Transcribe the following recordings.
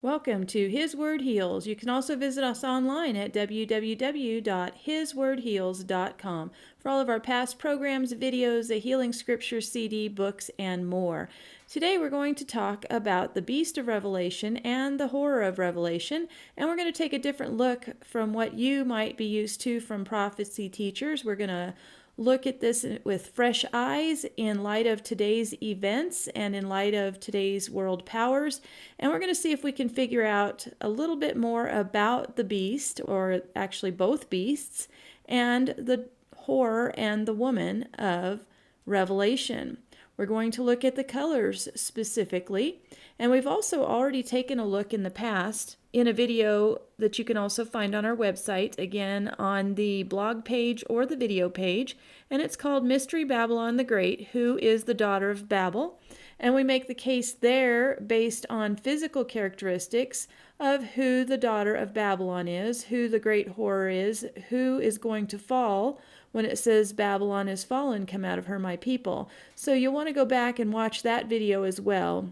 Welcome to His Word Heals. You can also visit us online at www.hiswordheals.com for all of our past programs, videos, a Healing Scripture CD, books, and more. Today we're going to talk about the beast of Revelation and the horror of Revelation, and we're going to take a different look from what you might be used to from prophecy teachers. We're going to look at this with fresh eyes in light of today's events and in light of today's world powers. And we're going to see if we can figure out a little bit more about the beast, or actually both beasts, and the horror and the woman of Revelation. We're going to look at the colors specifically, and we've also already taken a look in the past in a video that you can also find on our website, again on the blog page or the video page, and it's called Mystery Babylon the Great, Who is the Daughter of Babel? And we make the case there based on physical characteristics of who the daughter of Babylon is, who the great horror is, who is going to fall when it says Babylon is fallen, come out of her, my people. So you'll want to go back and watch that video as well.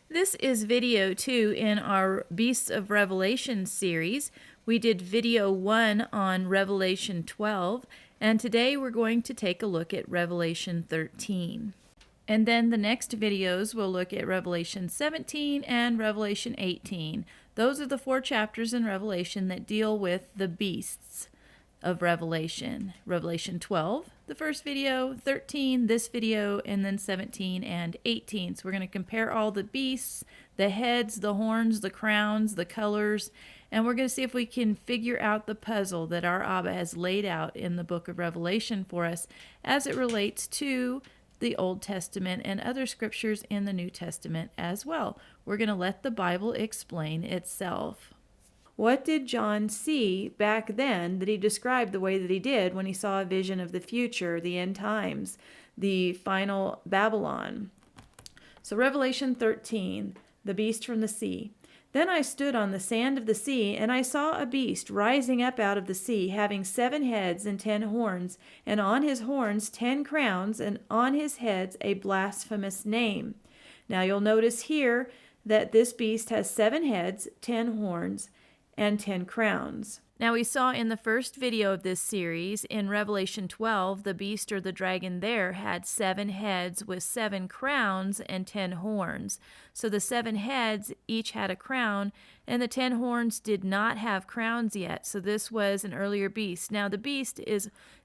This is video 2 in our Beasts of Revelation series. We did video 1 on Revelation 12, and today we're going to take a look at Revelation 13. And then the next videos will look at Revelation 17 and Revelation 18. Those are the 4 chapters in Revelation that deal with the beasts of Revelation. Revelation 12, the first video, 13, this video, and then 17 and 18. So we're going to compare all the beasts, the heads, the horns, the crowns, the colors, and we're going to see if we can figure out the puzzle that our Abba has laid out in the book of Revelation for us as it relates to the Old Testament and other scriptures in the New Testament as well. We're going to let the Bible explain itself. What did John see back then that he described the way that he did when he saw a vision of the future, the end times, the final Babylon? So Revelation 13, the beast from the sea. Then I stood on the sand of the sea, and I saw a beast rising up out of the sea, having 7 heads and 10 horns, and on his horns 10 crowns, and on his heads a blasphemous name. Now you'll notice here that this beast has 7 heads, 10 horns, and 10 crowns. Now we saw in the first video of this series, in Revelation 12, the beast or the dragon there had 7 heads with 7 crowns and 10 horns. So the 7 heads each had a crown, and the 10 horns did not have crowns yet. So this was an earlier beast. Now the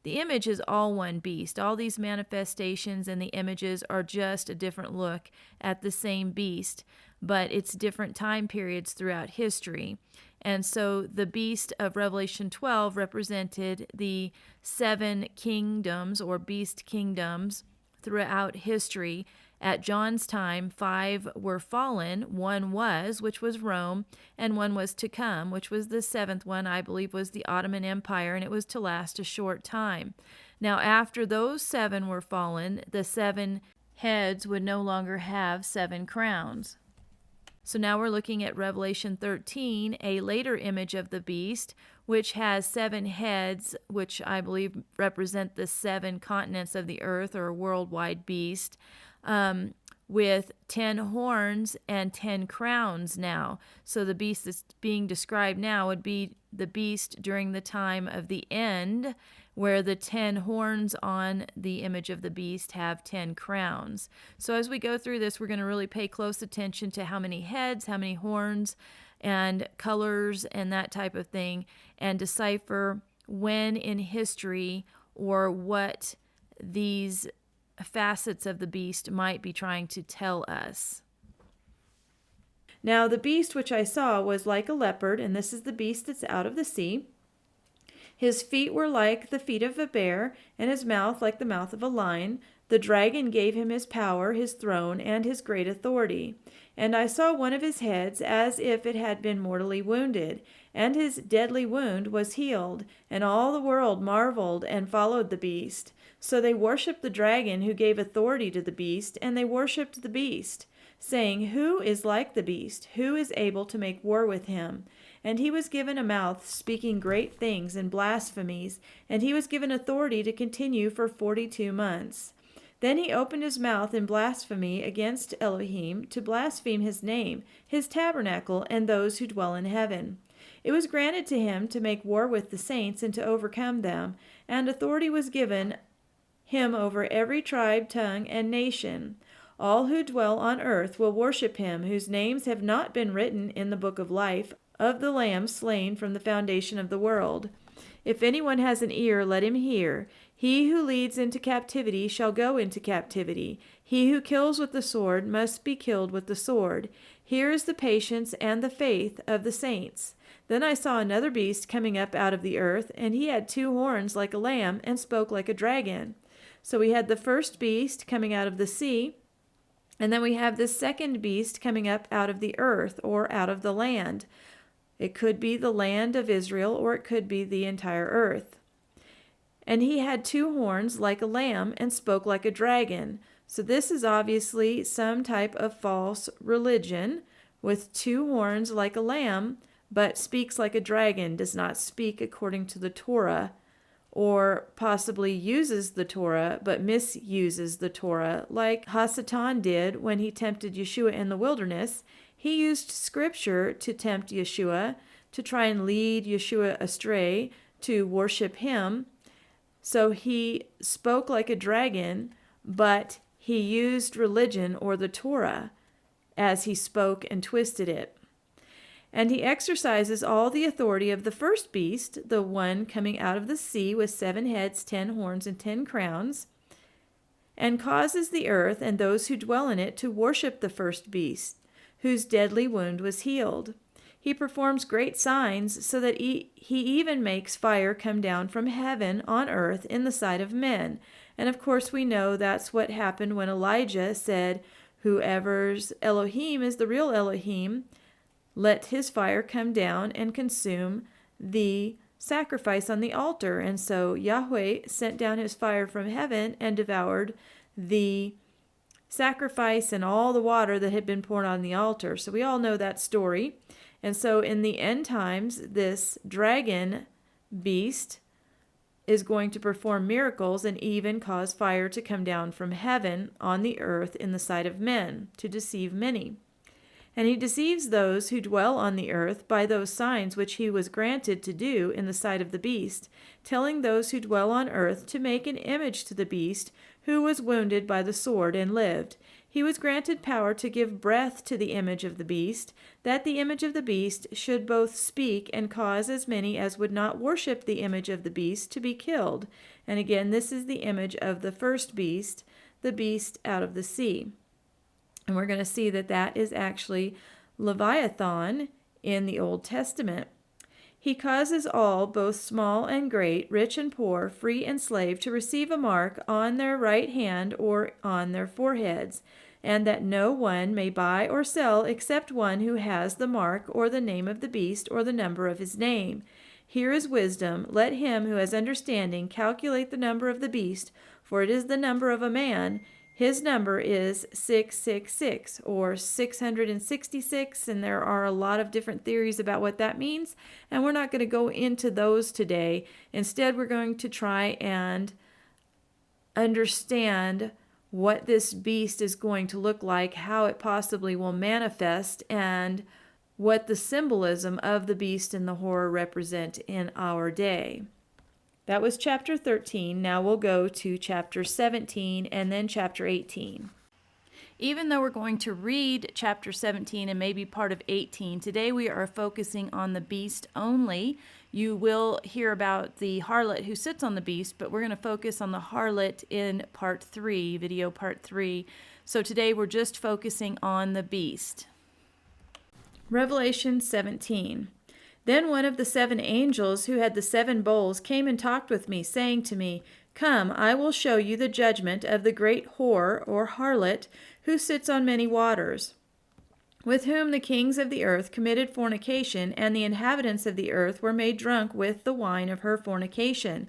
image is all one beast. All these manifestations and the images are just a different look at the same beast, but it's different time periods throughout history. And so the beast of Revelation 12 represented the 7 kingdoms or beast kingdoms throughout history. At John's time, 5 were fallen. 1 was, which was Rome, and 1 was to come, which was the 7th one, I believe, was the Ottoman Empire, and it was to last a short time. Now, after those 7 were fallen, the 7 heads would no longer have 7 crowns. So now we're looking at Revelation 13, a later image of the beast, which has 7 heads, which I believe represent the 7 continents of the earth, or a worldwide beast, with 10 horns and 10 crowns now. So the beast that's being described now would be the beast during the time of the end, where the 10 horns on the image of the beast have 10 crowns. So as we go through this, we're going to really pay close attention to how many heads, how many horns, and colors, and that type of thing, and decipher when in history or what these facets of the beast might be trying to tell us. Now the beast which I saw was like a leopard, and this is the beast that's out of the sea. His feet were like the feet of a bear, and his mouth like the mouth of a lion. The dragon gave him his power, his throne, and his great authority. And I saw one of his heads as if it had been mortally wounded, and his deadly wound was healed. And all the world marveled and followed the beast. So they worshipped the dragon who gave authority to the beast, and they worshipped the beast, saying, Who is like the beast? Who is able to make war with him? And he was given a mouth speaking great things and blasphemies, and he was given authority to continue for 42 months. Then he opened his mouth in blasphemy against Elohim, to blaspheme his name, his tabernacle, and those who dwell in heaven. It was granted to him to make war with the saints and to overcome them, and authority was given him over every tribe, tongue, and nation. All who dwell on earth will worship him, whose names have not been written in the book of life of the Lamb slain from the foundation of the world. If anyone has an ear, let him hear. He who leads into captivity shall go into captivity. He who kills with the sword must be killed with the sword. Here is the patience and the faith of the saints. Then I saw another beast coming up out of the earth, and he had 2 horns like a lamb, and spoke like a dragon. So we had the first beast coming out of the sea, and then we have this second beast coming up out of the earth, or out of the land. It could be the land of Israel, or it could be the entire earth. And he had 2 horns like a lamb, and spoke like a dragon. So this is obviously some type of false religion, with 2 horns like a lamb, but speaks like a dragon, does not speak according to the Torah, or possibly uses the Torah, but misuses the Torah, like Hasatan did when he tempted Yeshua in the wilderness. He used Scripture to tempt Yeshua, to try and lead Yeshua astray, to worship him. So he spoke like a dragon, but he used religion or the Torah as he spoke and twisted it. And he exercises all the authority of the first beast, the one coming out of the sea with 7 heads, 10 horns, and 10 crowns, and causes the earth and those who dwell in it to worship the first beast, whose deadly wound was healed. He performs great signs, so that he even makes fire come down from heaven on earth in the sight of men. And of course we know that's what happened when Elijah said, "Whoever's Elohim is the real Elohim, let his fire come down and consume the sacrifice on the altar." And so Yahweh sent down his fire from heaven and devoured the sacrifice and all the water that had been poured on the altar. So we all know that story. And so in the end times, this dragon beast is going to perform miracles and even cause fire to come down from heaven on the earth in the sight of men, to deceive many. And he deceives those who dwell on the earth by those signs which he was granted to do in the sight of the beast, telling those who dwell on earth to make an image to the beast, who was wounded by the sword and lived. He was granted power to give breath to the image of the beast, that the image of the beast should both speak and cause as many as would not worship the image of the beast to be killed. And again, this is the image of the first beast, the beast out of the sea. And we're going to see that that is actually Leviathan in the Old Testament. He causes all, both small and great, rich and poor, free and slave, to receive a mark on their right hand or on their foreheads, and that no one may buy or sell except one who has the mark or the name of the beast or the number of his name. Here is wisdom. Let him who has understanding calculate the number of the beast, for it is the number of a man. His number is 666, or 666, and there are a lot of different theories about what that means, and we're not going to go into those today. Instead, we're going to try and understand what this beast is going to look like, how it possibly will manifest, and what the symbolism of the beast and the horror represent in our day. That was chapter 13. Now we'll go to chapter 17 and then chapter 18. Even though we're going to read chapter 17 and maybe part of 18, today we are focusing on the beast only. You will hear about the harlot who sits on the beast, but we're going to focus on the harlot in part 3, video part 3. So today we're just focusing on the beast. Revelation 17. Then one of the 7 angels who had the 7 bowls came and talked with me, saying to me, "Come, I will show you the judgment of the great whore, or harlot, who sits on many waters, with whom the kings of the earth committed fornication, and the inhabitants of the earth were made drunk with the wine of her fornication.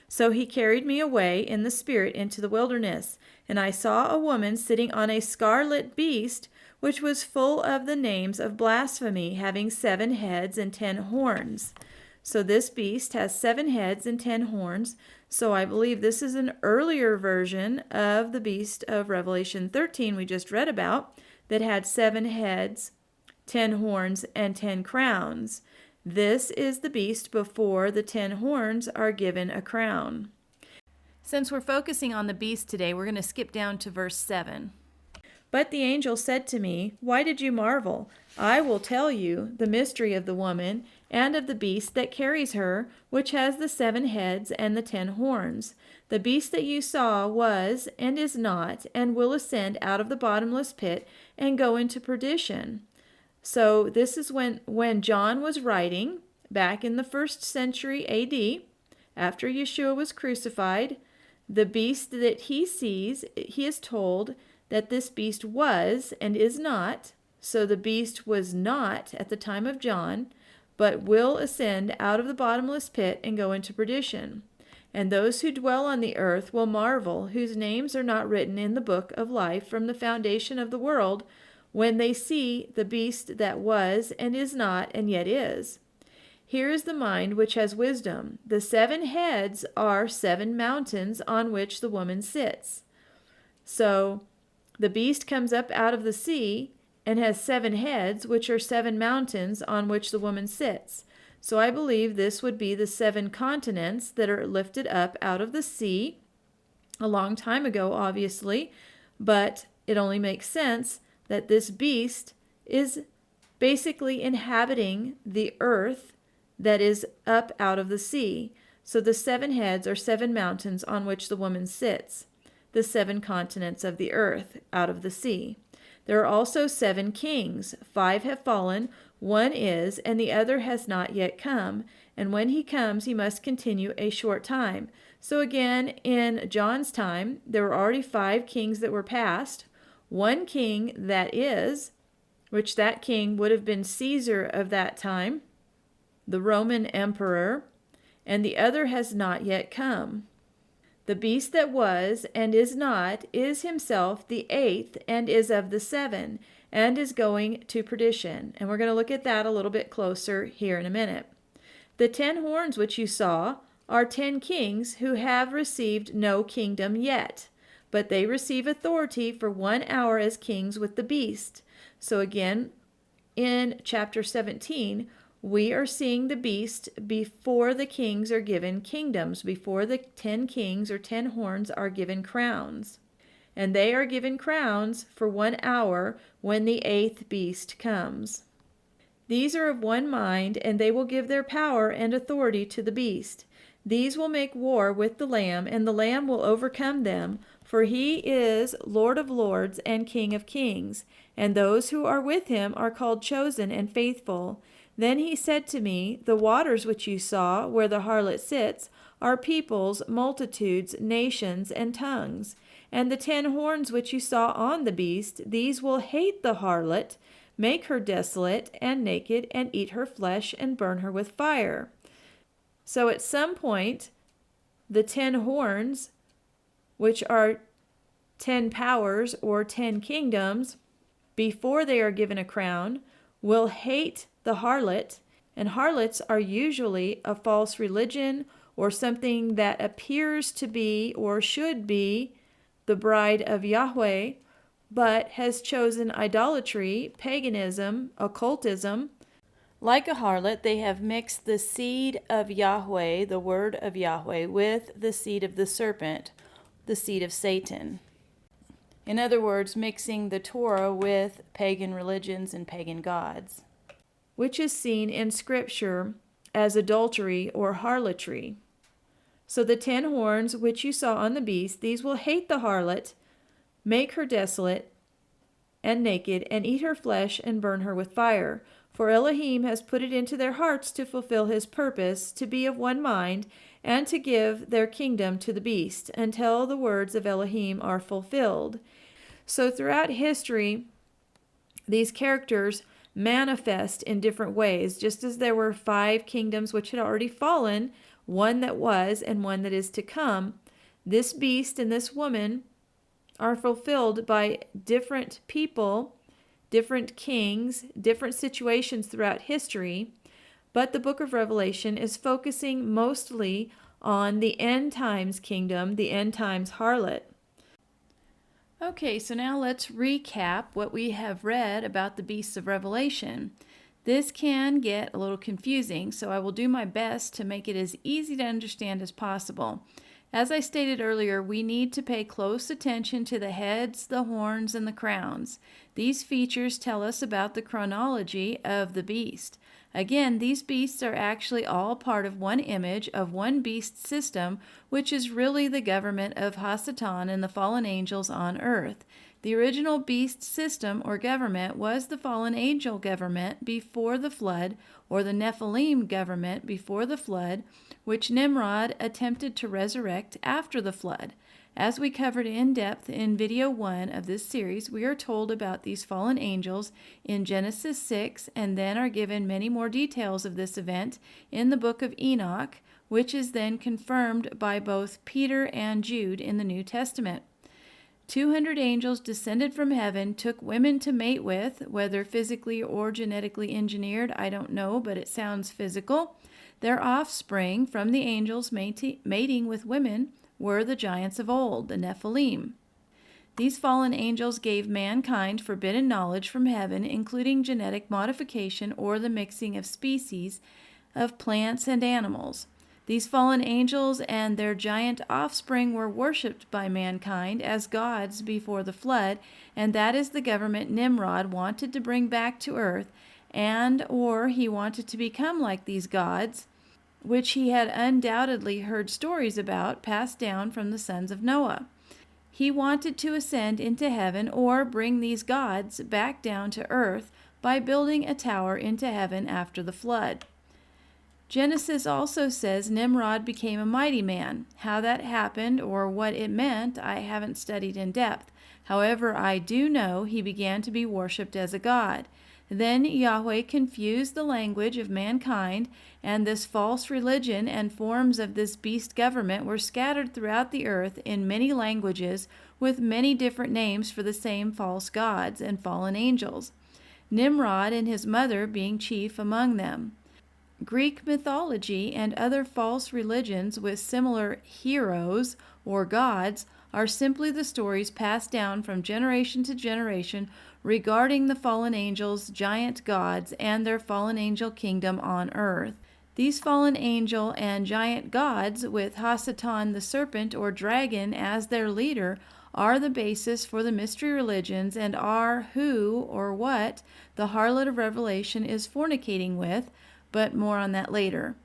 So he carried me away in the spirit into the wilderness, and I saw a woman sitting on a scarlet beast, which was full of the names of blasphemy, having 7 heads and 10 horns." So this beast has 7 heads and 10 horns. So I believe this is an earlier version of the beast of Revelation 13 we just read about that had 7 heads, 10 horns, and 10 crowns. This is the beast before the 10 horns are given a crown. Since we're focusing on the beast today, we're going to skip down to verse 7. But the angel said to me, "Why did you marvel? I will tell you the mystery of the woman and of the beast that carries her, which has the 7 heads and the 10 horns. The beast that you saw was and is not, and will ascend out of the bottomless pit and go into perdition." So this is when John was writing back in the 1st century AD, after Yeshua was crucified. The beast that he sees, he is told that this beast was and is not. So the beast was not at the time of John, but will ascend out of the bottomless pit and go into perdition. And those who dwell on the earth will marvel, whose names are not written in the book of life from the foundation of the world, when they see the beast that was and is not and yet is. Here is the mind which has wisdom. The 7 heads are 7 mountains on which the woman sits. So the beast comes up out of the sea and has 7 heads, which are 7 mountains on which the woman sits. So I believe this would be the 7 continents that are lifted up out of the sea a long time ago, obviously, but it only makes sense that this beast is basically inhabiting the earth that is up out of the sea. So the 7 heads are 7 mountains on which the woman sits, the 7 continents of the earth out of the sea. There are also 7 kings. 5 have fallen, 1 is, and the other has not yet come. And when he comes, he must continue a short time. So again, in John's time, there were already 5 kings that were passed. 1 king that is, which that king would have been Caesar of that time, the Roman emperor, and the other has not yet come. The beast that was and is not is himself the 8th and is of the 7 and is going to perdition. And we're going to look at that a little bit closer here in a minute. The 10 horns which you saw are 10 kings who have received no kingdom yet, but they receive authority for 1 hour as kings with the beast. So again, in chapter 17, we are seeing the beast before the kings are given kingdoms, before the 10 kings or 10 horns are given crowns. And they are given crowns for 1 hour when the 8th beast comes. These are of one mind, and they will give their power and authority to the beast. These will make war with the Lamb, and the Lamb will overcome them, for he is Lord of lords and King of kings, and those who are with him are called chosen and faithful. Then he said to me, "The waters which you saw, where the harlot sits, are peoples, multitudes, nations, and tongues. And the 10 horns which you saw on the beast, these will hate the harlot, make her desolate and naked, and eat her flesh, and burn her with fire." So at some point, the 10 horns, which are 10 powers or 10 kingdoms, before they are given a crown, will hate the harlot, and harlots are usually a false religion or something that appears to be or should be the bride of Yahweh, but has chosen idolatry, paganism, occultism. Like a harlot, they have mixed the seed of Yahweh, the word of Yahweh, with the seed of the serpent, the seed of Satan. In other words, mixing the Torah with pagan religions and pagan gods, which is seen in Scripture as adultery or harlotry. So the 10 horns which you saw on the beast, these will hate the harlot, make her desolate and naked, and eat her flesh and burn her with fire. For Elohim has put it into their hearts to fulfill his purpose, to be of one mind, and to give their kingdom to the beast, until the words of Elohim are fulfilled. So throughout history, these characters manifest in different ways, just as there were 5 kingdoms which had already fallen, 1 that was and 1 that is to come. This beast and this woman are fulfilled by different people, different kings, different situations throughout history, but the book of Revelation is focusing mostly on the end times kingdom, the end times harlot. Okay, so now let's recap what we have read about the beasts of Revelation. This can get a little confusing, so I will do my best to make it as easy to understand as possible. As I stated earlier, we need to pay close attention to the heads, the horns, and the crowns. These features tell us about the chronology of the beast. Again, these beasts are actually all part of one image of one beast system, which is really the government of Hasatan and the fallen angels on earth. The original beast system or government was the fallen angel government before the flood, or the Nephilim government before the flood, which Nimrod attempted to resurrect after the flood. As we covered in depth in video 1 of this series, we are told about these fallen angels in Genesis 6 and then are given many more details of this event in the book of Enoch, which is then confirmed by both Peter and Jude in the New Testament. 200 angels descended from heaven, took women to mate with, whether physically or genetically engineered, I don't know, but it sounds physical. Their offspring from the angels mating with women were the giants of old, the Nephilim. These fallen angels gave mankind forbidden knowledge from heaven, including genetic modification or the mixing of species of plants and animals. These fallen angels and their giant offspring were worshipped by mankind as gods before the flood, and that is the government Nimrod wanted to bring back to earth, or he wanted to become like these gods, which he had undoubtedly heard stories about passed down from the sons of Noah. He wanted to ascend into heaven or bring these gods back down to earth by building a tower into heaven after the flood. Genesis also says Nimrod became a mighty man. How that happened or what it meant, I haven't studied in depth. However, I do know he began to be worshipped as a god. Then Yahweh confused the language of mankind, and this false religion and forms of this beast government were scattered throughout the earth in many languages with many different names for the same false gods and fallen angels, Nimrod and his mother being chief among them. Greek mythology and other false religions with similar heroes or gods are simply the stories passed down from generation to generation regarding the fallen angels, giant gods, and their fallen angel kingdom on earth. These fallen angel and giant gods, with Hasatan the serpent or dragon as their leader, are the basis for the mystery religions and are who or what the harlot of Revelation is fornicating with, but more on that later.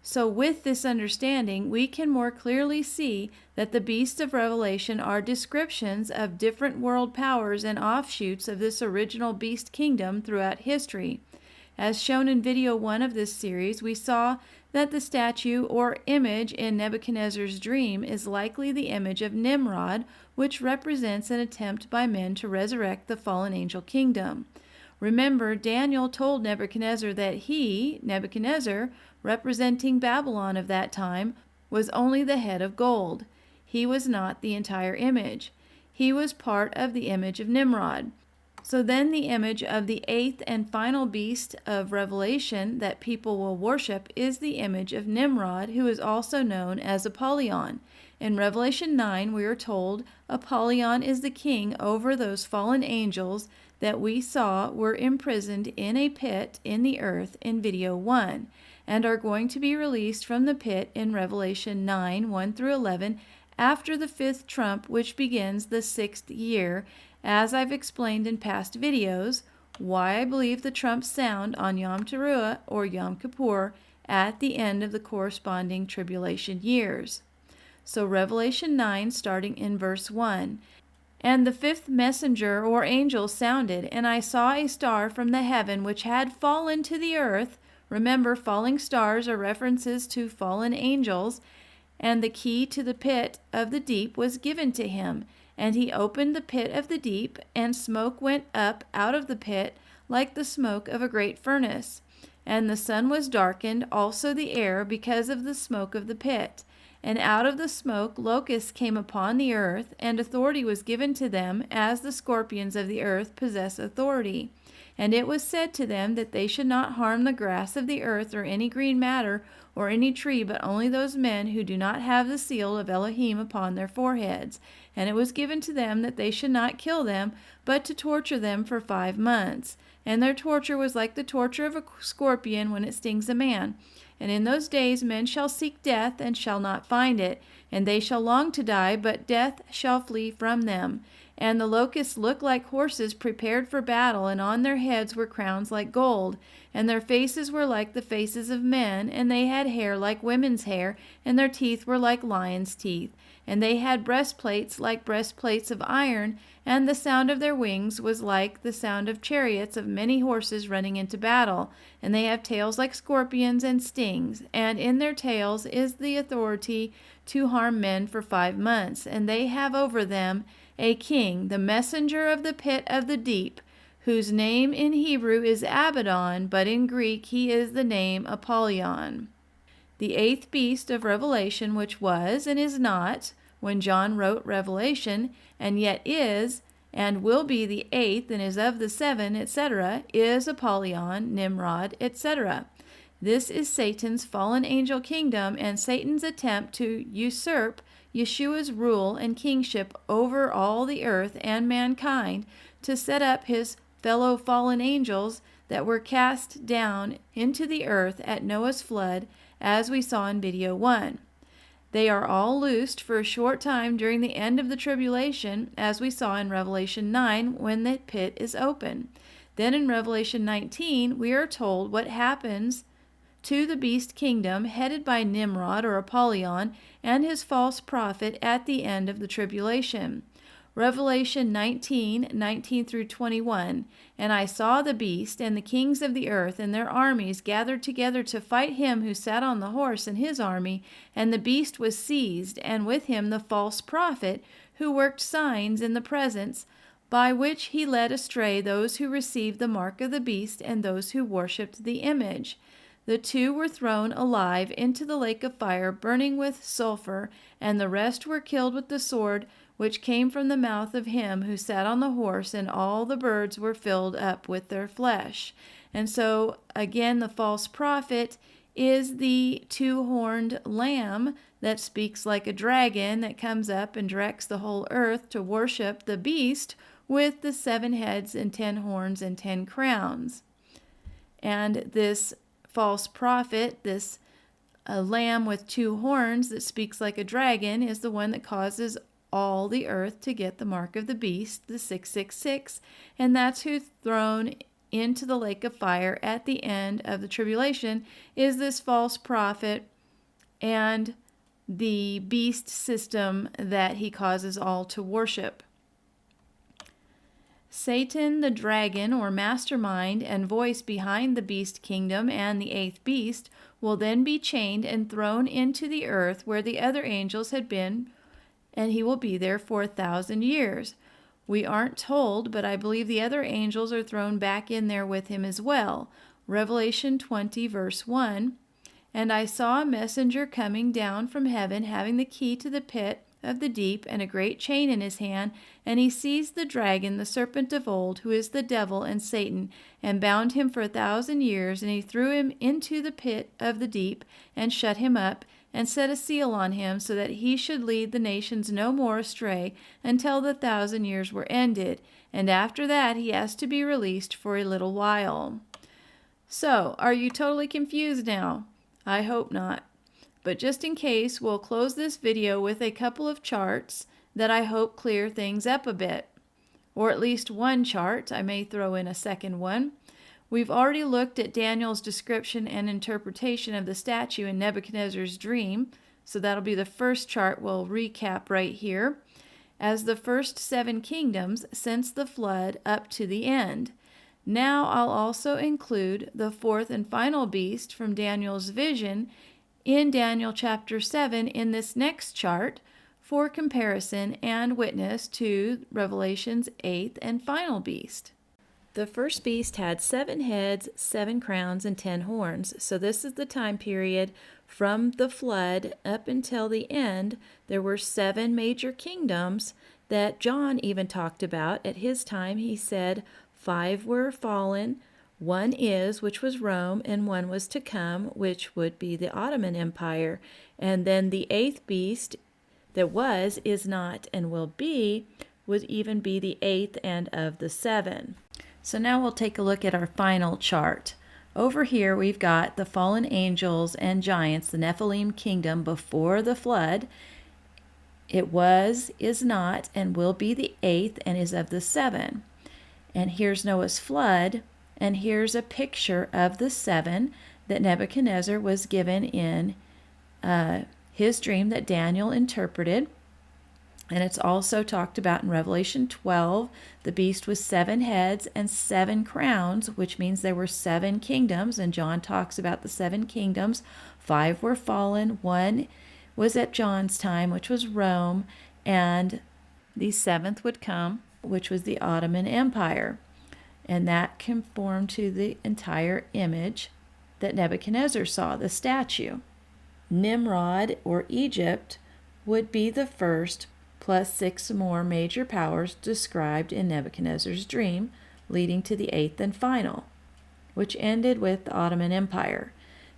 So with this understanding, we can more clearly see that the beasts of Revelation are descriptions of different world powers and offshoots of this original beast kingdom throughout history. As shown in video 1 of this series, we saw that the statue or image in Nebuchadnezzar's dream is likely the image of Nimrod, which represents an attempt by men to resurrect the fallen angel kingdom. Remember, Daniel told Nebuchadnezzar that he, Nebuchadnezzar, representing Babylon of that time, was only the head of gold. He was not the entire image. He was part of the image of Nimrod. So then the image of the eighth and final beast of Revelation that people will worship is the image of Nimrod, who is also known as Apollyon. In Revelation 9, we are told Apollyon is the king over those fallen angels that we saw were imprisoned in a pit in the earth in video 1, and are going to be released from the pit in Revelation 9, 1 through 11, after the fifth trump, which begins the 6th year, as I've explained in past videos, why I believe the trumps sound on Yom Teruah or Yom Kippur at the end of the corresponding tribulation years. So Revelation 9, starting in verse 1. And the fifth messenger or angel sounded, and I saw a star from the heaven which had fallen to the earth. Remember, falling stars are references to fallen angels, and the key to the pit of the deep was given to him. And he opened the pit of the deep, and smoke went up out of the pit like the smoke of a great furnace. And the sun was darkened, also the air, because of the smoke of the pit. And out of the smoke locusts came upon the earth, and authority was given to them, as the scorpions of the earth possess authority. And it was said to them that they should not harm the grass of the earth or any green matter or any tree, but only those men who do not have the seal of Elohim upon their foreheads. And it was given to them that they should not kill them, but to torture them for 5 months. And their torture was like the torture of a scorpion when it stings a man. And in those days men shall seek death, and shall not find it, and they shall long to die, but death shall flee from them. And the locusts looked like horses prepared for battle, and on their heads were crowns like gold, and their faces were like the faces of men, and they had hair like women's hair, and their teeth were like lions' teeth. And they had breastplates like breastplates of iron, and the sound of their wings was like the sound of chariots of many horses running into battle. And they have tails like scorpions and stings, and in their tails is the authority to harm men for 5 months. And they have over them a king, the messenger of the pit of the deep, whose name in Hebrew is Abaddon, but in Greek he is the name Apollyon. The 8th beast of Revelation, which was and is not, when John wrote Revelation, and yet is, and will be the 8th, and is of the 7, etc., is Apollyon, Nimrod, etc. This is Satan's fallen angel kingdom, and Satan's attempt to usurp Yeshua's rule and kingship over all the earth and mankind, to set up his fellow fallen angels that were cast down into the earth at Noah's flood, as we saw in video 1. They are all loosed for a short time during the end of the tribulation, as we saw in Revelation 9 when the pit is open. Then in Revelation 19 we are told what happens to the beast kingdom headed by Nimrod or Apollyon and his false prophet at the end of the tribulation. Revelation 19 through 21. And I saw the beast and the kings of the earth and their armies gathered together to fight him who sat on the horse and his army, and the beast was seized, and with him the false prophet, who worked signs in the presence, by which he led astray those who received the mark of the beast and those who worshipped the image. The 2 were thrown alive into the lake of fire, burning with sulfur, and the rest were killed with the sword which came from the mouth of him who sat on the horse, and all the birds were filled up with their flesh. And so, again, the false prophet is the 2-horned lamb that speaks like a dragon, that comes up and directs the whole earth to worship the beast with the 7 heads and 10 horns and 10 crowns. And this false prophet, this lamb with 2 horns that speaks like a dragon, is the one that causes all the earth to get the mark of the beast, the 666, and that's who's thrown into the lake of fire at the end of the tribulation, is this false prophet and the beast system that he causes all to worship. Satan, the dragon or mastermind and voice behind the beast kingdom and the 8th beast, will then be chained and thrown into the earth where the other angels had been, and he will be there for 1,000 years. We aren't told, but I believe the other angels are thrown back in there with him as well. Revelation 20, verse 1. And I saw a messenger coming down from heaven, having the key to the pit of the deep and a great chain in his hand, and he seized the dragon, the serpent of old, who is the devil and Satan, and bound him for 1,000 years, and he threw him into the pit of the deep, and shut him up, and set a seal on him, so that he should lead the nations no more astray until the 1,000 years were ended, and after that he has to be released for a little while. So, are you totally confused now? I hope not. But just in case, we'll close this video with a couple of charts that I hope clear things up a bit. Or at least one chart. I may throw in a second one. We've already looked at Daniel's description and interpretation of the statue in Nebuchadnezzar's dream, so that'll be the first chart we'll recap right here, as the first 7 kingdoms since the flood up to the end. Now I'll also include the 4th and final beast from Daniel's vision in Daniel chapter 7 in this next chart for comparison and witness to Revelation's 8th and final beast. The first beast had 7 heads, 7 crowns, and 10 horns. So this is the time period from the flood up until the end. There were 7 major kingdoms that John even talked about. At his time, he said 5 were fallen, 1 is, which was Rome, and 1 was to come, which would be the Ottoman Empire. And then the 8th beast that was, is not, and will be, would even be the 8th and of the 7. So now we'll take a look at our final chart. Over here we've got the fallen angels and giants, the Nephilim kingdom before the flood. It was, is not, and will be the 8th and is of the 7. And here's Noah's flood, and here's a picture of the 7 that Nebuchadnezzar was given in his dream that Daniel interpreted. And it's also talked about in Revelation 12. The beast with 7 heads and 7 crowns, which means there were 7 kingdoms. And John talks about the 7 kingdoms. 5 were fallen. 1 was at John's time, which was Rome. And the 7th would come, which was the Ottoman Empire. And that conformed to the entire image that Nebuchadnezzar saw, the statue. Nimrod, or Egypt, would be the first, plus 6 more major powers described in Nebuchadnezzar's dream, leading to the 8th and final, which ended with the Ottoman Empire.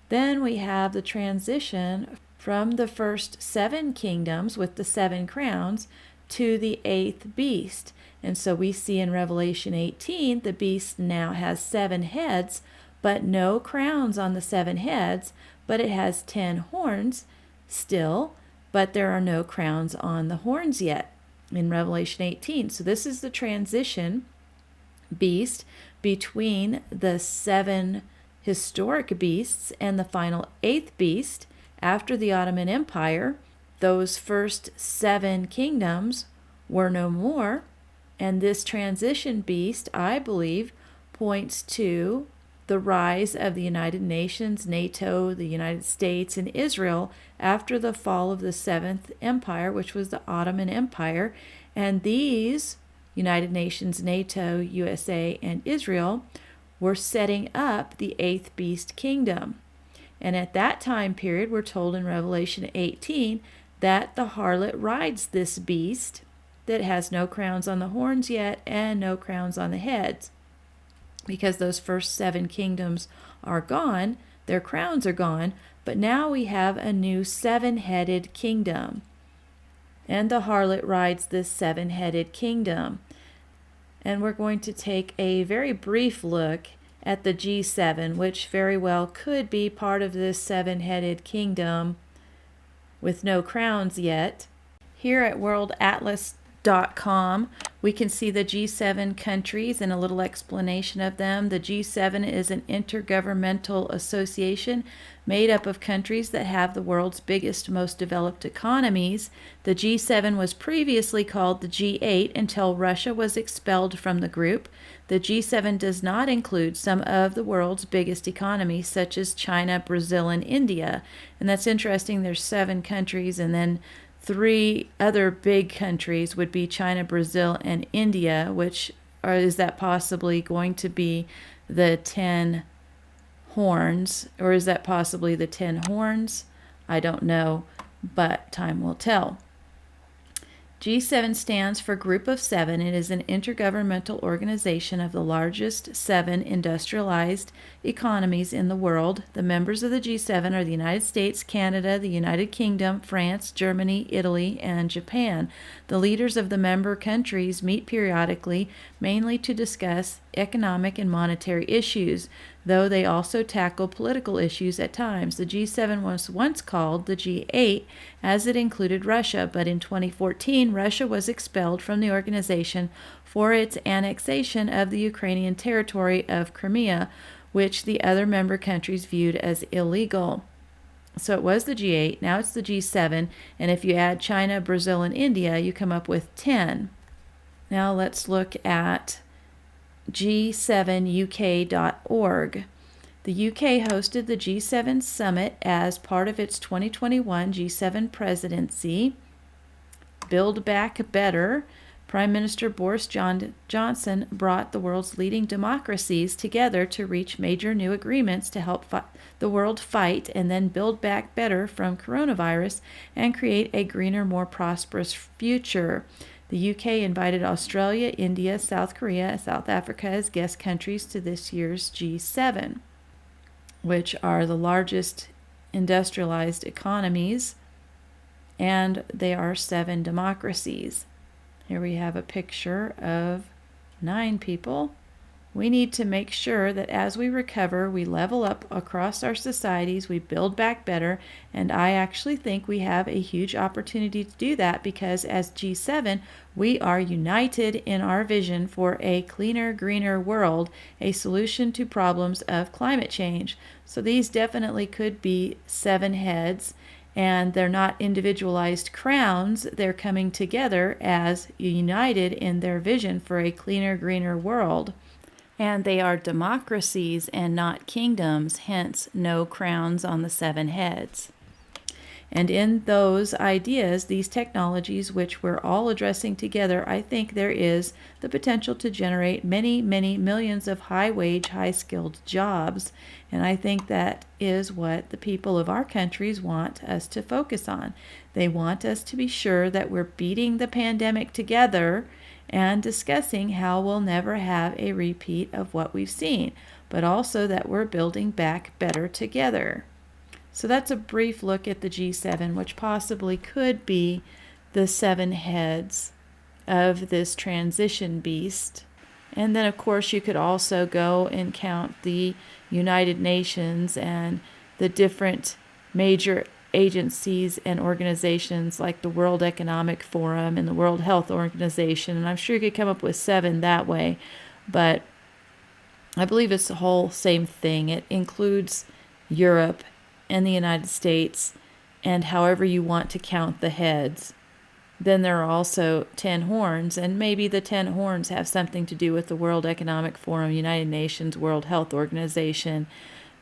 Then we have the transition from the first 7 kingdoms with the 7 crowns to the 8th beast. And so we see in Revelation 18, the beast now has 7 heads, but no crowns on the 7 heads, but it has 10 horns still, but there are no crowns on the horns yet in Revelation 18. So this is the transition beast between the 7 historic beasts and the final 8th beast. After the Ottoman Empire, those first 7 kingdoms were no more, and this transition beast, I believe, points to the rise of the United Nations, NATO, the United States, and Israel after the fall of the 7th Empire, which was the Ottoman Empire. And these United Nations, NATO, USA, and Israel were setting up the 8th beast kingdom. And at that time period, we're told in Revelation 18 that the harlot rides this beast that has no crowns on the horns yet and no crowns on the heads. Because those first 7 kingdoms are gone, their crowns are gone, but now we have a new 7-headed kingdom. And the harlot rides this 7-headed kingdom. And we're going to take a very brief look at the G7, which very well could be part of this 7-headed kingdom with no crowns yet. Here at worldatlas.com, we can see the G7 countries and a little explanation of them. The G7 is an intergovernmental association made up of countries that have the world's biggest, most developed economies. The G7 was previously called the G8 until Russia was expelled from the group. The G7 does not include some of the world's biggest economies, such as China, Brazil, and India. And that's interesting. There's 7 countries, and then 3 other big countries would be China, Brazil, and India, is that possibly going to be the 10 horns, or is that possibly the 10 horns? I don't know, but time will tell. G7 stands for Group of 7. It is an intergovernmental organization of the largest 7 industrialized economies in the world. The members of the G7 are the United States, Canada, the United Kingdom, France, Germany, Italy, and Japan. The leaders of the member countries meet periodically, mainly to discuss economic and monetary issues, though they also tackle political issues at times. The G7 was once called the G8 as it included Russia, but in 2014, Russia was expelled from the organization for its annexation of the Ukrainian territory of Crimea, which the other member countries viewed as illegal. So it was the G8, now it's the G7, and if you add China, Brazil, and India, you come up with 10. Now let's look at G7UK.org. The UK hosted the G7 summit as part of its 2021 G7 presidency. Build Back Better. Prime Minister Boris Johnson brought the world's leading democracies together to reach major new agreements to help the world fight and then build back better from coronavirus and create a greener, more prosperous future. The UK invited Australia, India, South Korea, South Africa as guest countries to this year's G7, which are the largest industrialized economies, and they are 7 democracies. Here we have a picture of 9 people. We need to make sure that as we recover, we level up across our societies, we build back better, and I actually think we have a huge opportunity to do that because as G7, we are united in our vision for a cleaner, greener world, a solution to problems of climate change. So these definitely could be 7 heads, and they're not individualized crowns. They're coming together as united in their vision for a cleaner, greener world. And they are democracies and not kingdoms, hence no crowns on the 7 heads. And in those ideas, these technologies, which we're all addressing together, I think there is the potential to generate many, many millions of high-wage, high-skilled jobs. And I think that is what the people of our countries want us to focus on. They want us to be sure that we're beating the pandemic together and discussing how we'll never have a repeat of what we've seen, but also that we're building back better together. So that's a brief look at the G7, which possibly could be the 7 heads of this transition beast. And then, of course, you could also go and count the United Nations and the different major agencies and organizations like the World Economic Forum and the World Health Organization. And I'm sure you could come up with 7 that way, but I believe it's the whole same thing. It includes Europe and the United States and however you want to count the heads. Then there are also 10 horns, and maybe the 10 horns have something to do with the World Economic Forum, United Nations, World Health Organization,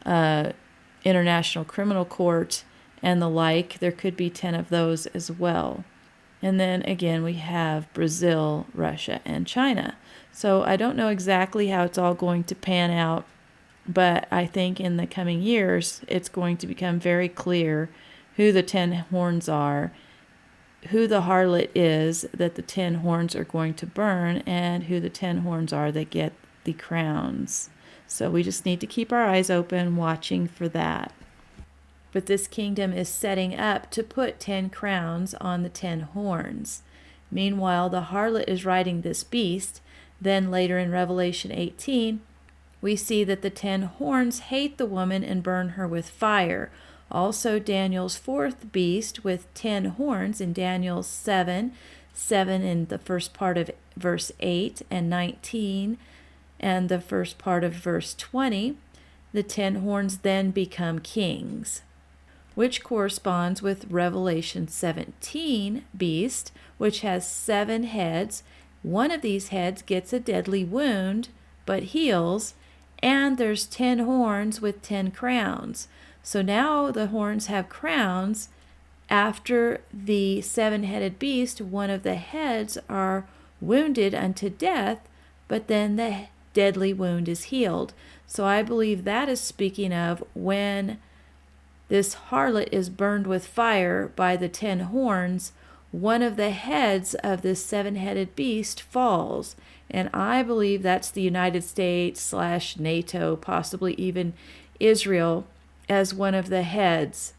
International Criminal Court, and the like. There could be 10 of those as well. And then again, we have Brazil, Russia, and China. So I don't know exactly how it's all going to pan out, but I think in the coming years, it's going to become very clear who the 10 horns are, who the harlot is that the 10 horns are going to burn, and who the 10 horns are that get the crowns. So we just need to keep our eyes open, watching for that. But this kingdom is setting up to put 10 crowns on the 10 horns. Meanwhile, the harlot is riding this beast. Then later in Revelation 18, we see that the 10 horns hate the woman and burn her with fire. Also, Daniel's 4th beast with 10 horns in Daniel 7 in the first part of verse 8 and 19 and the first part of verse 20. The 10 horns then become kings, which corresponds with Revelation 17 beast, which has 7 heads. One of these heads gets a deadly wound, but heals, and there's 10 horns with 10 crowns. So now the horns have crowns. After the 7-headed beast, one of the heads are wounded unto death, but then the deadly wound is healed. So I believe that is speaking of when this harlot is burned with fire by the 10 horns, one of the heads of this 7-headed beast falls. And I believe that's the United States / NATO, possibly even Israel, as one of the heads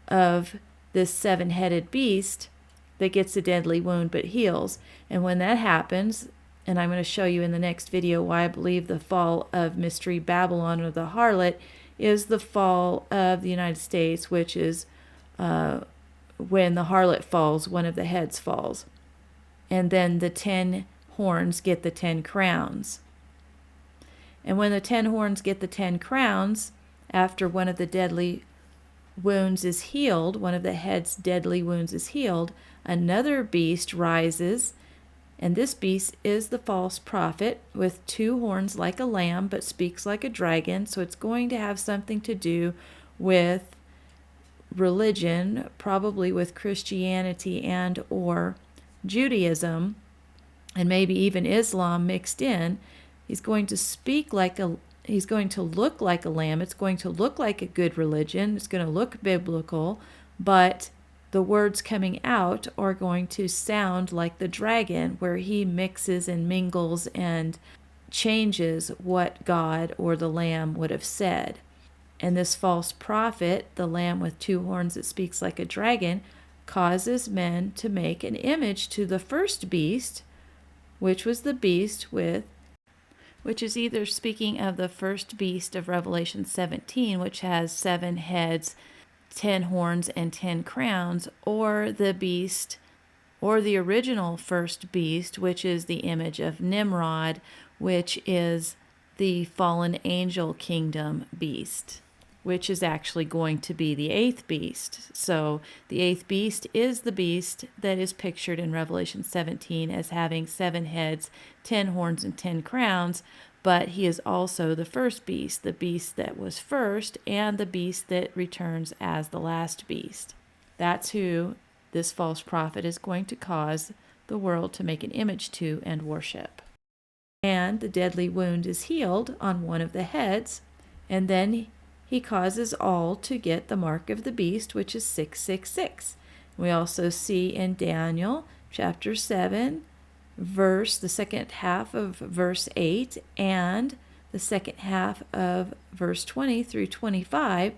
of this 7-headed beast that gets a deadly wound but heals. And when that happens, and I'm going to show you in the next video why I believe the fall of Mystery Babylon or the harlot is the fall of the United States, which is when the harlot falls, one of the heads falls. And then the 10 horns get the 10 crowns. And when the 10 horns get the 10 crowns, after one of the deadly wounds is healed, one of the head's deadly wounds is healed, another beast rises, and this beast is the false prophet with 2 horns like a lamb but speaks like a dragon. So it's going to have something to do with religion, probably with Christianity and or Judaism, and maybe even Islam mixed in. He's going to he's going to look like a lamb. It's going to look like a good religion. It's going to look biblical, but the words coming out are going to sound like the dragon, where he mixes and mingles and changes what God or the Lamb would have said. And this false prophet, the lamb with two horns that speaks like a dragon, causes men to make an image to the first beast, which was the beast which is either speaking of the first beast of Revelation 17, which has 7 heads, 10 horns, and 10 crowns, or the beast, or the original first beast, which is the image of Nimrod, which is the fallen angel kingdom beast, which is actually going to be the 8th beast. So the 8th beast is the beast that is pictured in Revelation 17 as having 7 heads, 10 horns, and 10 crowns, but he is also the first beast, the beast that was first, and the beast that returns as the last beast. That's who this false prophet is going to cause the world to make an image to and worship. And the deadly wound is healed on one of the heads, and then he causes all to get the mark of the beast, which is 666. We also see in Daniel chapter 7, the second half of verse 8 and the second half of verse 20 through 25,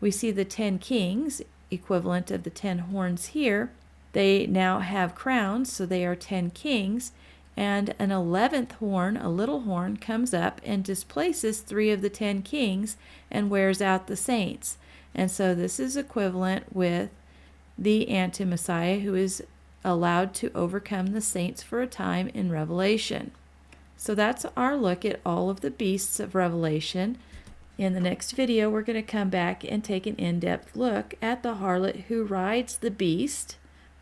we see the 10 kings, equivalent of the 10 horns here. They now have crowns, so they are 10 kings, and an 11th horn, a little horn, comes up and displaces 3 of the 10 kings and wears out the saints. And so this is equivalent with the anti-Messiah, who is allowed to overcome the saints for a time in Revelation. So that's our look at all of the beasts of Revelation. In the next video, we're going to come back and take an in-depth look at the harlot who rides the beast,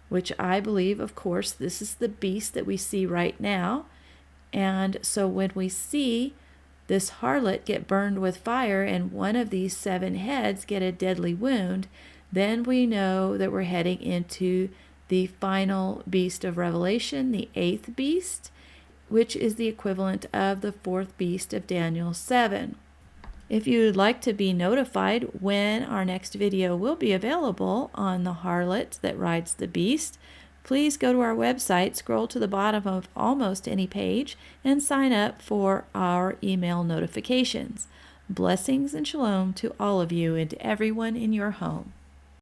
which I believe, of course, this is the beast that we see right now. And so when we see this harlot get burned with fire and one of these 7 heads get a deadly wound, then we know that we're heading into the final beast of Revelation, the 8th beast, which is the equivalent of the 4th beast of Daniel 7. If you'd like to be notified when our next video will be available on the harlot that rides the beast, please go to our website, scroll to the bottom of almost any page, and sign up for our email notifications. Blessings and shalom to all of you and to everyone in your home.